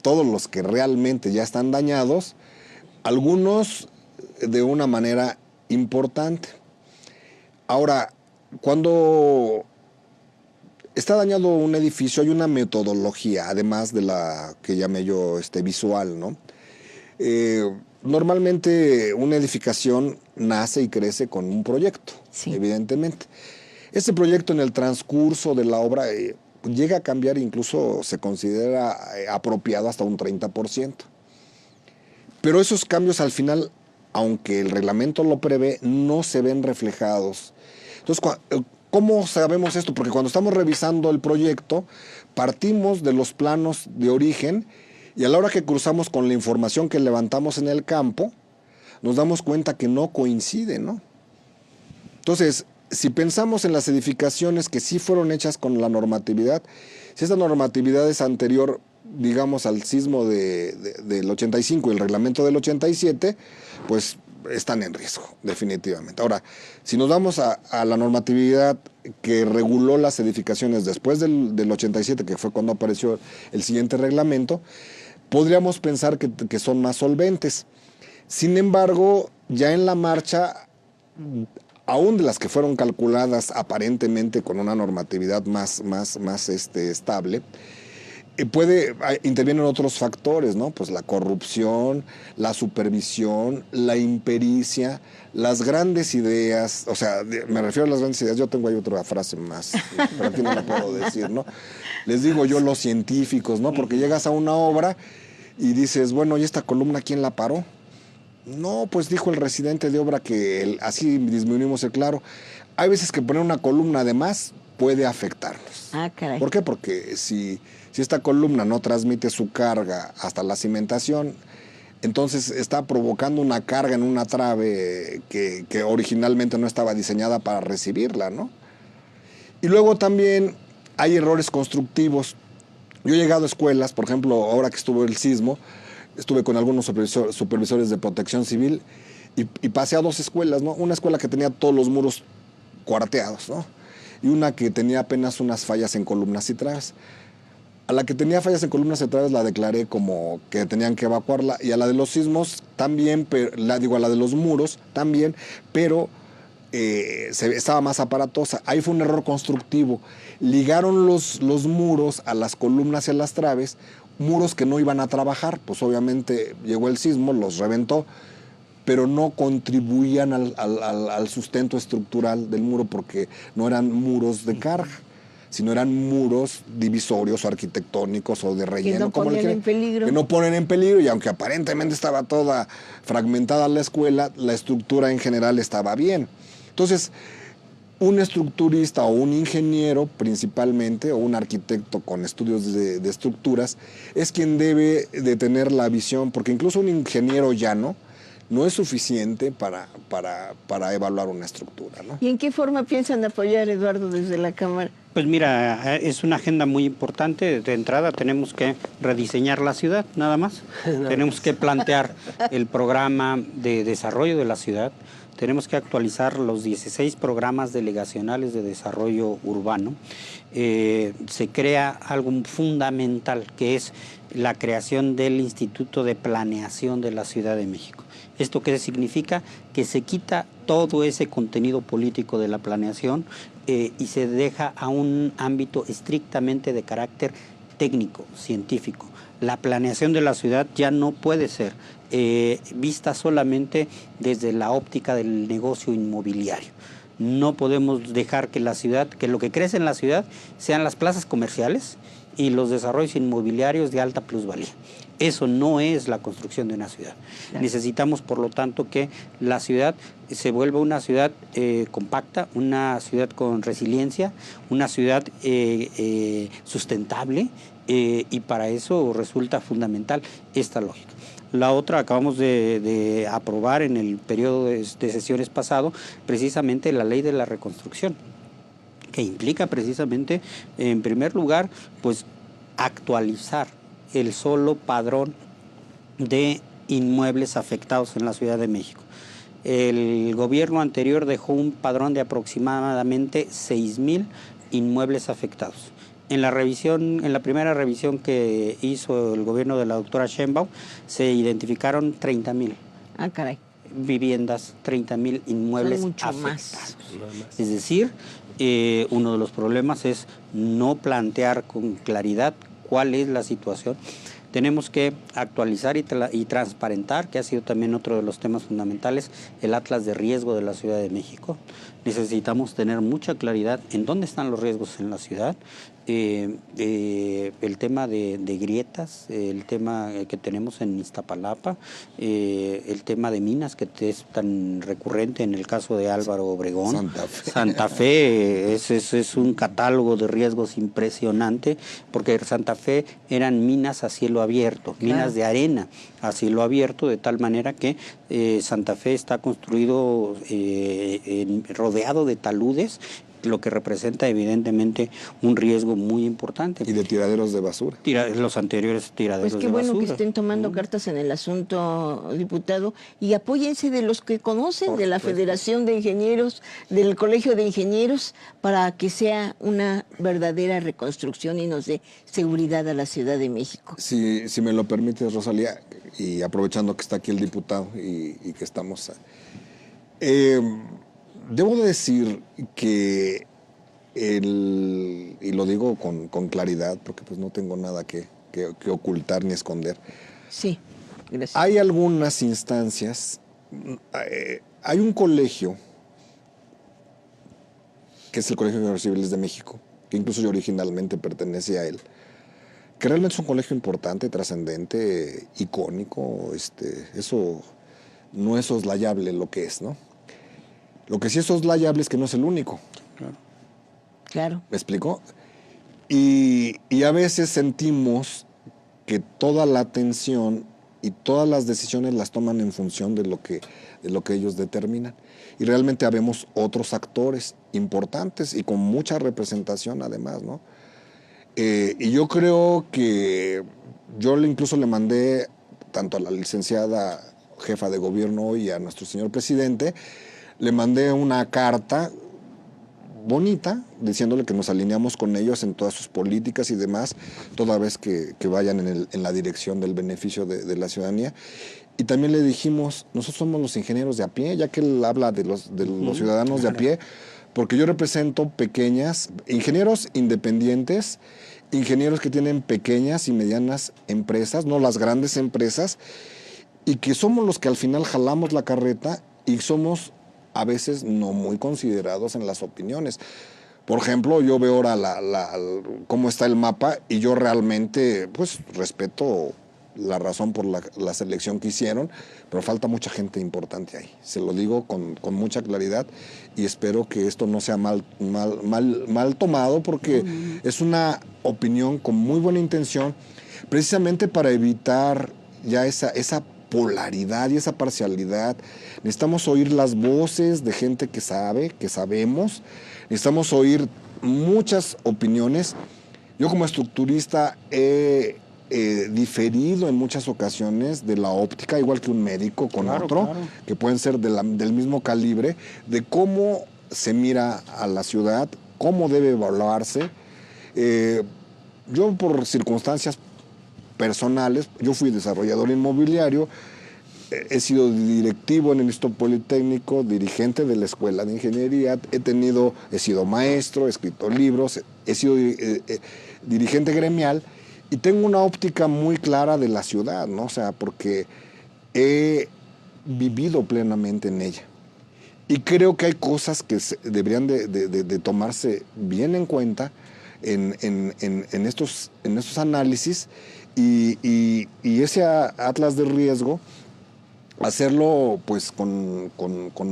todos los que realmente ya están dañados, algunos de una manera importante. Ahora, cuando está dañado un edificio, hay una metodología, además de la que llamé yo visual, ¿no? Normalmente una edificación nace y crece con un proyecto, sí, evidentemente. Ese proyecto en el transcurso de la obra llega a cambiar, incluso se considera apropiado hasta un 30%. Pero esos cambios al final, aunque el reglamento lo prevé, no se ven reflejados. Entonces, ¿cómo sabemos esto? Porque cuando estamos revisando el proyecto, partimos de los planos de origen y a la hora que cruzamos con la información que levantamos en el campo, nos damos cuenta que no coincide, ¿no? Entonces, si pensamos en las edificaciones que sí fueron hechas con la normatividad, si esta normatividad es anterior, digamos, al sismo del 85 y el reglamento del 87, pues están en riesgo, definitivamente. Ahora, si nos vamos a la normatividad que reguló las edificaciones después del 87, que fue cuando apareció el siguiente reglamento, podríamos pensar que son más solventes. Sin embargo, ya en la marcha, aún de las que fueron calculadas aparentemente con una normatividad más estable, intervienen otros factores, ¿no? Pues la corrupción, la supervisión, la impericia, las grandes ideas, o sea, me refiero a las grandes ideas, yo tengo ahí otra frase más, pero aquí no la puedo decir, ¿no? Les digo yo los científicos, ¿no? Porque llegas a una obra y dices, bueno, ¿y esta columna quién la paró? No, pues dijo el residente de obra que así disminuimos el claro. Hay veces que poner una columna de más puede afectarnos. Ah, caray. ¿Por qué? Porque si esta columna no transmite su carga hasta la cimentación, entonces está provocando una carga en una trave que originalmente no estaba diseñada para recibirla, ¿no? Y luego también hay errores constructivos. Yo he llegado a escuelas, por ejemplo, ahora que estuvo el sismo, estuve con algunos supervisores de protección civil y pasé a dos escuelas, ¿no? Una escuela que tenía todos los muros cuarteados, ¿no? Y una que tenía apenas unas fallas en columnas y traves. A la que tenía fallas en columnas y traves la declaré como que tenían que evacuarla, y a la de los sismos también, a la de los muros también, pero estaba más aparatosa. Ahí fue un error constructivo. Ligaron los muros a las columnas y a las traves, muros que no iban a trabajar, pues obviamente llegó el sismo, los reventó, pero no contribuían al sustento estructural del muro porque no eran muros de carga, sino eran muros divisorios o arquitectónicos o de relleno. Que no ponen en peligro. Que no ponen en peligro, y aunque aparentemente estaba toda fragmentada la escuela, la estructura en general estaba bien. Entonces, un estructurista o un ingeniero principalmente, o un arquitecto con estudios de estructuras, es quien debe de tener la visión, porque incluso un ingeniero llano no es suficiente para evaluar una estructura, ¿no? ¿Y en qué forma piensan apoyar, Eduardo, desde la Cámara? Pues mira, es una agenda muy importante. De entrada tenemos que rediseñar la ciudad, nada más. Tenemos que plantear el programa de desarrollo de la ciudad. Tenemos que actualizar los 16 programas delegacionales de desarrollo urbano. Se crea algo fundamental, que es la creación del Instituto de Planeación de la Ciudad de México. ¿Esto qué significa? Que se quita todo ese contenido político de la planeación y se deja a un ámbito estrictamente de carácter técnico, científico. La planeación de la ciudad ya no puede ser vista solamente desde la óptica del negocio inmobiliario. No podemos dejar que la ciudad, que lo que crece en la ciudad sean las plazas comerciales y los desarrollos inmobiliarios de alta plusvalía. Eso no es la construcción de una ciudad. Claro. Necesitamos, por lo tanto, que la ciudad se vuelva una ciudad compacta, una ciudad con resiliencia, una ciudad sustentable, y para eso resulta fundamental esta lógica. La otra, acabamos de aprobar en el periodo de sesiones pasado, precisamente la ley de la reconstrucción, que implica precisamente, en primer lugar, pues actualizar el solo padrón de inmuebles afectados en la Ciudad de México. El gobierno anterior dejó un padrón de aproximadamente 6,000 inmuebles afectados. En la primera revisión que hizo el gobierno de la doctora Sheinbaum, se identificaron 30,000. Ah, caray. Viviendas, 30,000 inmuebles mucho afectados. Más. Es decir, uno de los problemas es no plantear con claridad cuál es la situación. Tenemos que actualizar y transparentar, que ha sido también otro de los temas fundamentales, el atlas de riesgo de la Ciudad de México. Necesitamos tener mucha claridad en dónde están los riesgos en la ciudad, el tema de grietas, el tema que tenemos en Iztapalapa, el tema de minas, que es tan recurrente en el caso de Álvaro Obregón. Santa Fe es un catálogo de riesgos impresionante, porque Santa Fe eran minas a cielo abierto, claro, minas de arena a cielo abierto, de tal manera que Santa Fe está construido rodeado de taludes, lo que representa evidentemente un riesgo muy importante. Y de tiraderos de basura. Los anteriores tiraderos de basura. Pues qué bueno que estén tomando cartas en el asunto, diputado, y apóyense de los que conocen, de la Federación de Ingenieros, del Colegio de Ingenieros, para que sea una verdadera reconstrucción y nos dé seguridad a la Ciudad de México. Si me lo permites, Rosalía, y aprovechando que está aquí el diputado y que estamos... debo decir que, y lo digo con claridad, porque pues no tengo nada que ocultar ni esconder. Sí, gracias. Hay algunas instancias, hay un colegio, que es el Colegio de Ingenieros Civiles de México, que incluso yo originalmente pertenecía a él, que realmente es un colegio importante, trascendente, icónico, eso no es soslayable lo que es, ¿no? Lo que sí es soslayable es que no es el único. Claro. ¿Me explico? Y a veces sentimos que toda la atención y todas las decisiones las toman en función de lo que ellos determinan. Y realmente habemos otros actores importantes y con mucha representación además, ¿no? Y yo creo que yo incluso le mandé tanto a la licenciada jefa de gobierno y a nuestro señor presidente, le mandé una carta bonita diciéndole que nos alineamos con ellos en todas sus políticas y demás, toda vez que vayan en la dirección del beneficio de la ciudadanía. Y también le dijimos, nosotros somos los ingenieros de a pie, ya que él habla de los ciudadanos de a pie, porque yo represento ingenieros independientes, ingenieros que tienen pequeñas y medianas empresas, no las grandes empresas, y que somos los que al final jalamos la carreta y somos a veces no muy considerados en las opiniones. Por ejemplo, yo veo ahora cómo está el mapa y yo realmente pues respeto la razón por la selección que hicieron, pero falta mucha gente importante ahí. Se lo digo con mucha claridad y espero que esto no sea mal tomado, porque es una opinión con muy buena intención, precisamente para evitar ya esa polaridad y esa parcialidad. Necesitamos oír las voces de gente que sabe, que sabemos. Necesitamos oír muchas opiniones. Yo como estructurista he diferido en muchas ocasiones de la óptica, igual que un médico con otro, que pueden ser del mismo calibre, de cómo se mira a la ciudad, cómo debe evaluarse. Yo por circunstancias personales, yo fui desarrollador inmobiliario, he sido directivo en el Instituto Politécnico, dirigente de la Escuela de Ingeniería, he sido maestro, he escrito libros, he sido dirigente gremial y tengo una óptica muy clara de la ciudad, ¿no? O sea, porque he vivido plenamente en ella. Y creo que hay cosas que deberían de tomarse bien en cuenta en estos análisis y ese atlas de riesgo, hacerlo pues con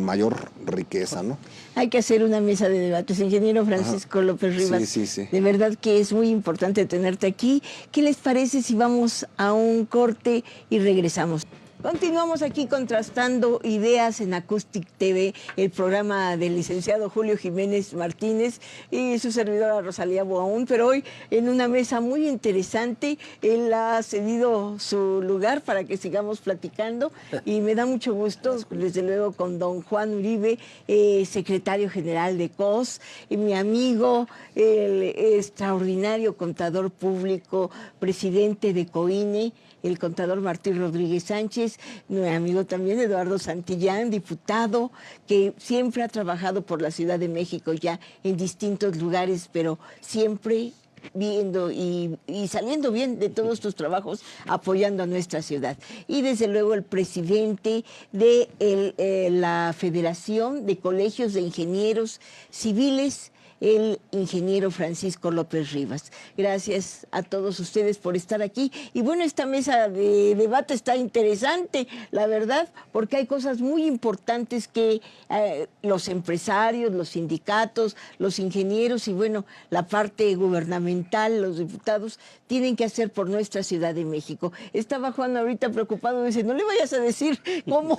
mayor riqueza, ¿no? Hay que hacer una mesa de debates. Ingeniero Francisco López Rivas, sí. De verdad que es muy importante tenerte aquí. ¿Qué les parece si vamos a un corte y regresamos? Continuamos aquí contrastando ideas en Acoustic TV, el programa del licenciado Julio Jiménez Martínez y su servidora Rosalía Boaún, pero hoy en una mesa muy interesante. Él ha cedido su lugar para que sigamos platicando y me da mucho gusto, desde luego, con don Juan Uribe, secretario general de COS, y mi amigo, el extraordinario contador público, presidente de COINE, el contador Martín Rodríguez Sánchez, mi amigo también Eduardo Santillán, diputado, que siempre ha trabajado por la Ciudad de México ya en distintos lugares, pero siempre viendo y saliendo bien de todos tus trabajos, apoyando a nuestra ciudad. Y desde luego el presidente de la Federación de Colegios de Ingenieros Civiles, el ingeniero Francisco López Rivas. Gracias a todos ustedes por estar aquí. Y bueno, esta mesa de debate está interesante, la verdad, porque hay cosas muy importantes que los empresarios, los sindicatos, los ingenieros y bueno, la parte gubernamental, los diputados, tienen que hacer por nuestra Ciudad de México. Estaba Juan ahorita preocupado, dice, no le vayas a decir cómo,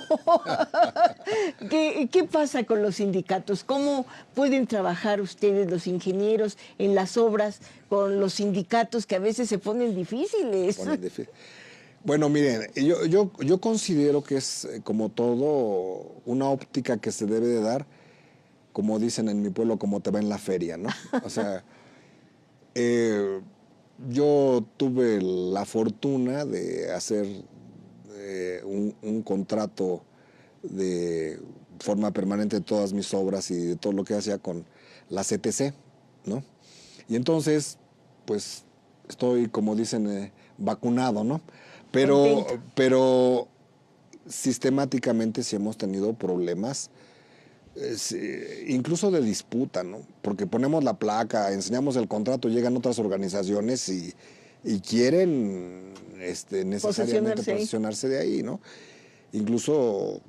¿Qué pasa con los sindicatos? ¿Cómo pueden trabajar ustedes, los ingenieros, en las obras con los sindicatos que a veces se ponen difíciles? Bueno, miren, yo considero que es, como todo, una óptica que se debe de dar, como dicen en mi pueblo, como te va en la feria, ¿no? O sea, yo tuve la fortuna de hacer un contrato de forma permanente de todas mis obras y de todo lo que hacía con la CTC, ¿no? Y entonces, pues, estoy, como dicen, vacunado, ¿no? Pero sistemáticamente sí hemos tenido problemas, incluso de disputa, ¿no? Porque ponemos la placa, enseñamos el contrato, llegan otras organizaciones y quieren necesariamente posicionarse de ahí, ¿no? Incluso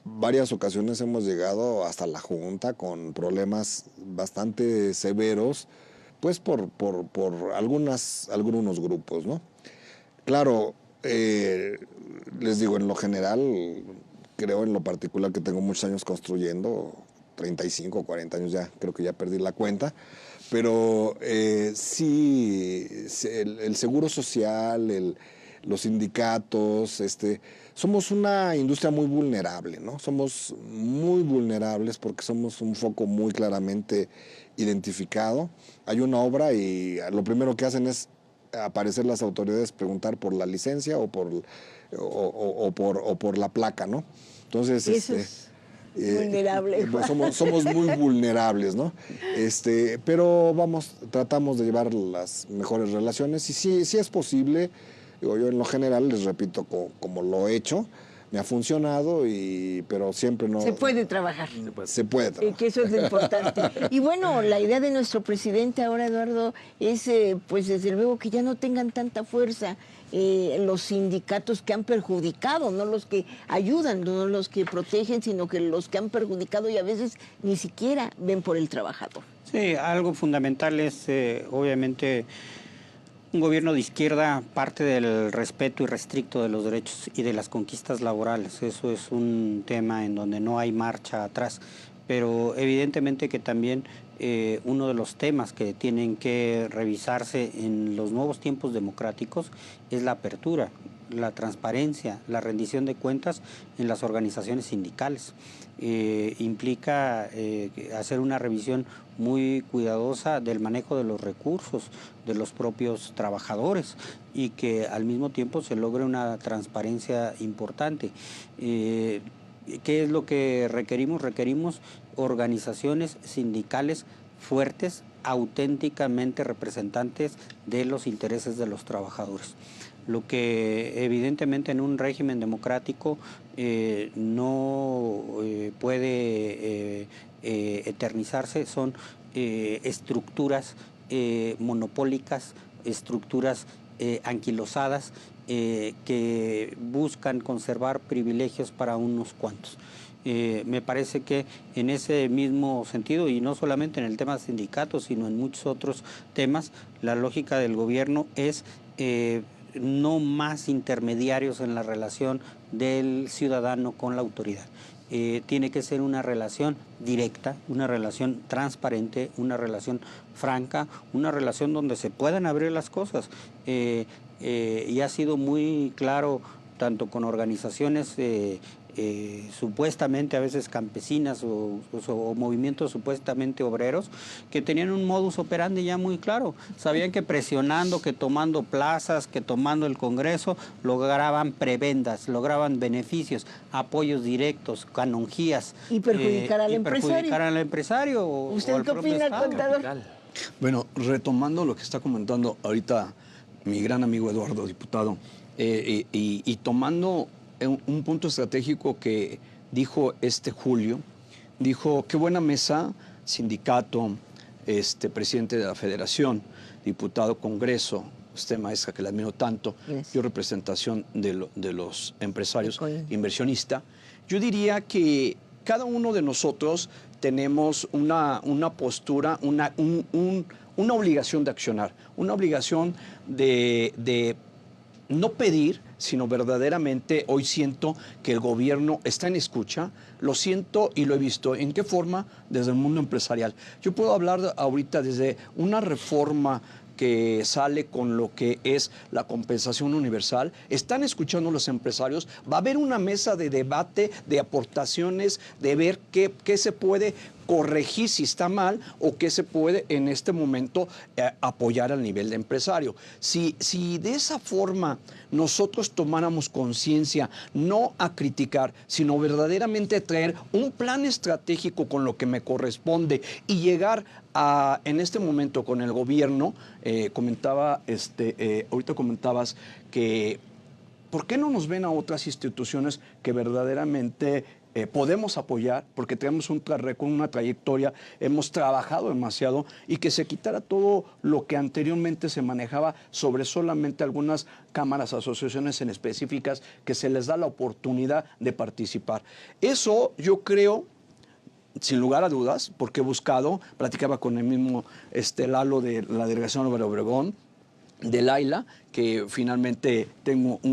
varias ocasiones hemos llegado hasta la Junta con problemas bastante severos, pues por algunos grupos, ¿no? Claro, les digo, en lo general, creo en lo particular que tengo muchos años construyendo, 35, 40 años ya, creo que ya perdí la cuenta, pero sí, el seguro social, los sindicatos, somos una industria muy vulnerable, ¿no? Somos muy vulnerables porque somos un foco muy claramente identificado. Hay una obra y lo primero que hacen es aparecer las autoridades, preguntar por la licencia o por la placa, ¿no? Entonces, eso es vulnerable. Pues somos muy vulnerables, ¿no? Pero tratamos de llevar las mejores relaciones y sí es posible. Digo, yo en lo general, les repito, como lo he hecho, me ha funcionado, pero siempre no... Se puede trabajar. Se puede trabajar. Que eso es lo importante. Y bueno, la idea de nuestro presidente ahora, Eduardo, es pues desde luego que ya no tengan tanta fuerza los sindicatos que han perjudicado, no los que ayudan, no los que protegen, sino que los que han perjudicado y a veces ni siquiera ven por el trabajador. Sí, algo fundamental es obviamente... Un gobierno de izquierda parte del respeto irrestricto de los derechos y de las conquistas laborales. Eso es un tema en donde no hay marcha atrás, pero evidentemente que también uno de los temas que tienen que revisarse en los nuevos tiempos democráticos es la apertura, la transparencia, la rendición de cuentas en las organizaciones sindicales. Implica hacer una revisión muy cuidadosa del manejo de los recursos de los propios trabajadores y que al mismo tiempo se logre una transparencia importante. ¿Qué es lo que requerimos? Requerimos organizaciones sindicales fuertes, auténticamente representantes de los intereses de los trabajadores. Lo que evidentemente en un régimen democrático no puede eternizarse son estructuras monopólicas, estructuras anquilosadas que buscan conservar privilegios para unos cuantos. Me parece que en ese mismo sentido, y no solamente en el tema de sindicatos, sino en muchos otros temas, la lógica del gobierno es no más intermediarios en la relación del ciudadano con la autoridad. Tiene que ser una relación directa, una relación transparente, una relación franca, una relación donde se puedan abrir las cosas. Y ha sido muy claro, tanto con organizaciones supuestamente a veces campesinas o movimientos supuestamente obreros, que tenían un modus operandi ya muy claro. Sabían que presionando, que tomando plazas, que tomando el Congreso, lograban prebendas, lograban beneficios, apoyos directos, canonjías. Y perjudicar al empresario. Perjudicar al empresario ¿Usted qué opina, contador? Bueno, retomando lo que está comentando ahorita mi gran amigo Eduardo, diputado, y tomando un punto estratégico que dijo Julio, dijo, qué buena mesa, sindicato, presidente de la federación, diputado, Congreso, usted maestra que la admiro tanto, yo representación de los empresarios, inversionista. Yo diría que cada uno de nosotros tenemos una postura, una obligación de accionar, una obligación de no pedir, sino verdaderamente hoy siento que el gobierno está en escucha, lo siento y lo he visto. ¿En qué forma? Desde el mundo empresarial. Yo puedo hablar ahorita desde una reforma que sale con lo que es la compensación universal. Están escuchando los empresarios. Va a haber una mesa de debate, de aportaciones, de ver qué se puede corregir si está mal o qué se puede en este momento apoyar al nivel de empresario. Si de esa forma nosotros tomáramos conciencia, no a criticar, sino verdaderamente traer un plan estratégico con lo que me corresponde y llegar a, en este momento con el gobierno, ahorita comentabas que ¿por qué no nos ven a otras instituciones que verdaderamente podemos apoyar? Porque tenemos un récord, una trayectoria, hemos trabajado demasiado y que se quitara todo lo que anteriormente se manejaba sobre solamente algunas cámaras, asociaciones en específicas que se les da la oportunidad de participar. Eso yo creo, sin lugar a dudas, porque he buscado, platicaba con el mismo Lalo de la delegación Álvaro Obregón, de Laila, que finalmente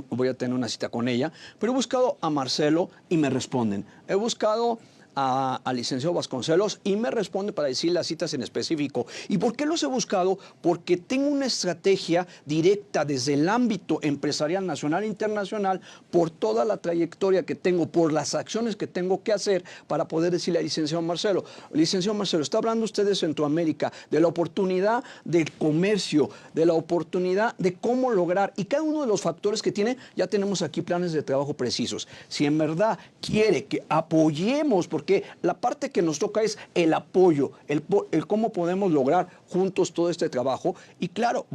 voy a tener una cita con ella, pero he buscado a Marcelo y me responden. He buscado al licenciado Vasconcelos y me responde para decir las citas en específico. ¿Y por qué los he buscado? Porque tengo una estrategia directa desde el ámbito empresarial nacional e internacional por toda la trayectoria que tengo, por las acciones que tengo que hacer para poder decirle al licenciado Marcelo, está hablando usted de Centroamérica, de la oportunidad del comercio, de la oportunidad de cómo lograr, y cada uno de los factores que tiene, ya tenemos aquí planes de trabajo precisos. Si en verdad quiere que apoyemos, porque la parte que nos toca es el apoyo, el cómo podemos lograr juntos todo este trabajo, y claro,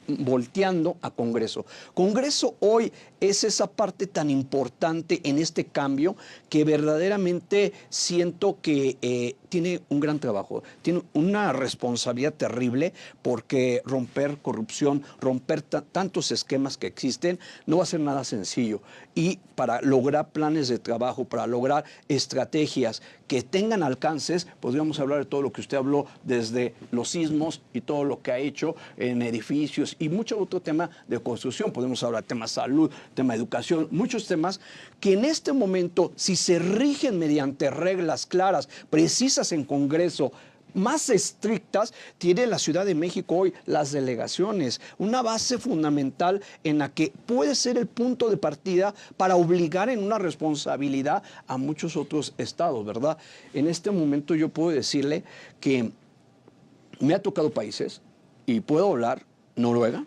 volteando a Congreso. Congreso hoy es esa parte tan importante en este cambio que verdaderamente siento que tiene un gran trabajo, tiene una responsabilidad terrible, porque romper corrupción, romper tantos esquemas que existen, no va a ser nada sencillo. Y para lograr planes de trabajo, para lograr estrategias que tengan alcances, podríamos hablar de todo lo que usted habló, desde los sismos y todo lo que ha hecho en edificios y mucho otro tema de construcción. Podemos hablar de tema salud, tema educación, muchos temas que en este momento, si se rigen mediante reglas claras, precisas en Congreso, más estrictas tiene la Ciudad de México hoy, las delegaciones. Una base fundamental en la que puede ser el punto de partida para obligar en una responsabilidad a muchos otros estados, ¿verdad? En este momento yo puedo decirle que me ha tocado países, y puedo hablar, Noruega,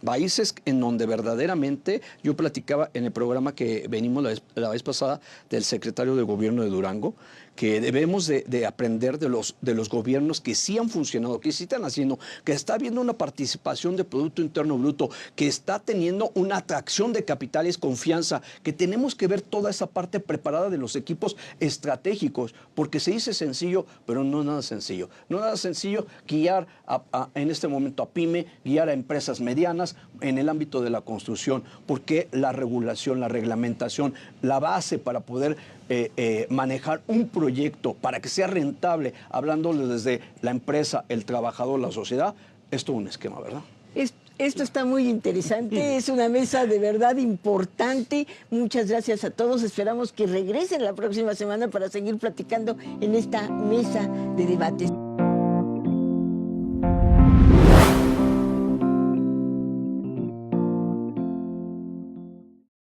países en donde verdaderamente, yo platicaba en el programa que venimos la vez pasada del secretario de Gobierno de Durango, que debemos de aprender de los gobiernos que sí han funcionado, que sí están haciendo, que está habiendo una participación de Producto Interno Bruto, que está teniendo una atracción de capitales, confianza, que tenemos que ver toda esa parte preparada de los equipos estratégicos, porque se dice sencillo, pero no es nada sencillo. No es nada sencillo guiar en este momento a PYME, guiar a empresas medianas en el ámbito de la construcción, porque la regulación, la reglamentación, la base para poder manejar un proyecto para que sea rentable, hablándole desde la empresa, el trabajador, la sociedad, es todo un esquema, ¿verdad? Esto está muy interesante, es una mesa de verdad importante. Muchas gracias a todos. Esperamos que regresen la próxima semana para seguir platicando en esta mesa de debates.